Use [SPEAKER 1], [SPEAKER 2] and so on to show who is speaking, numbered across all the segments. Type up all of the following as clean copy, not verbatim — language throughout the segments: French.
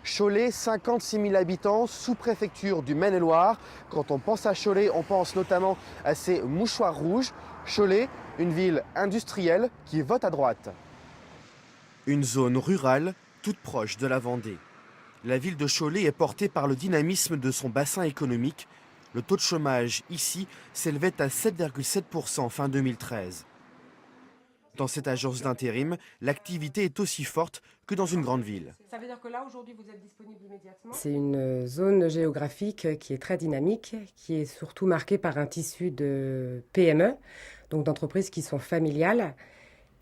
[SPEAKER 1] Cholet, 56 000 habitants, sous-préfecture du Maine-et-Loire. Quand on pense à Cholet, on pense notamment à ces mouchoirs rouges. Cholet, une ville industrielle qui vote à droite. Une zone rurale, toute proche de la Vendée. La ville de Cholet est portée par le dynamisme de son bassin économique. Le taux de chômage ici s'élevait à 7,7% fin 2013. Dans cette agence d'intérim, l'activité est aussi forte que dans une grande ville.
[SPEAKER 2] Ça veut dire que là, aujourd'hui, vous êtes disponible immédiatement?
[SPEAKER 3] C'est une zone géographique qui est très dynamique, qui est surtout marquée par un tissu de PME, donc d'entreprises qui sont familiales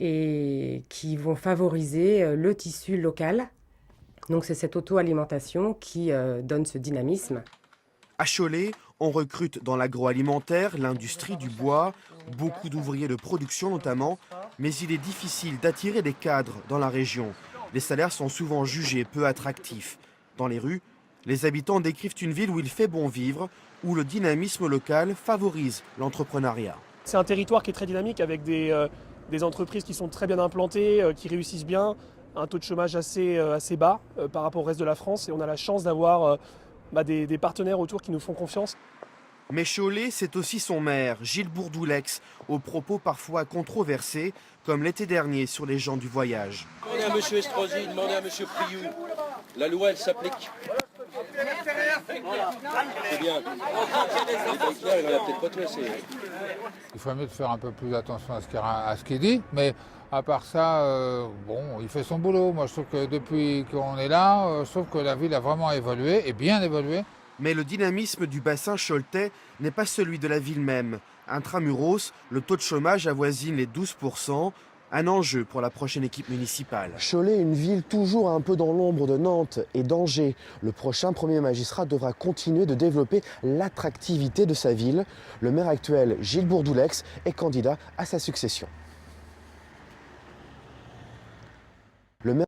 [SPEAKER 3] et qui vont favoriser le tissu local. Donc c'est cette auto-alimentation qui donne ce dynamisme.
[SPEAKER 1] À Cholet, on recrute dans l'agroalimentaire, l'industrie du bois, beaucoup d'ouvriers de production notamment, mais il est difficile d'attirer des cadres dans la région. Les salaires sont souvent jugés peu attractifs. Dans les rues, les habitants décrivent une ville où il fait bon vivre, où le dynamisme local favorise l'entrepreneuriat.
[SPEAKER 4] C'est un territoire qui est très dynamique avec des entreprises qui sont très bien implantées, qui réussissent bien, un taux de chômage assez bas par rapport au reste de la France et on a la chance d'avoir des partenaires autour qui nous font confiance.
[SPEAKER 1] Mais Cholet, c'est aussi son maire, Gilles Bourdoulex, aux propos parfois controversés, comme l'été dernier sur les gens du voyage.
[SPEAKER 5] Demandez à M. Estrosi, demandez à M. Priou. La loi, elle s'applique. C'est bien. Il va peut-être pas tout laisser.
[SPEAKER 6] Il faudrait mieux faire un peu plus attention à ce qu'il dit, mais à part ça, bon, il fait son boulot. Moi, je trouve que depuis qu'on est là, je trouve que la ville a vraiment évolué, et bien évolué.
[SPEAKER 1] Mais le dynamisme du bassin choletais n'est pas celui de la ville même. Intramuros, le taux de chômage avoisine les 12%, un enjeu pour la prochaine équipe municipale. Cholet, une ville toujours un peu dans l'ombre de Nantes et d'Angers. Le prochain premier magistrat devra continuer de développer l'attractivité de sa ville. Le maire actuel, Gilles Bourdoulex, est candidat à sa succession.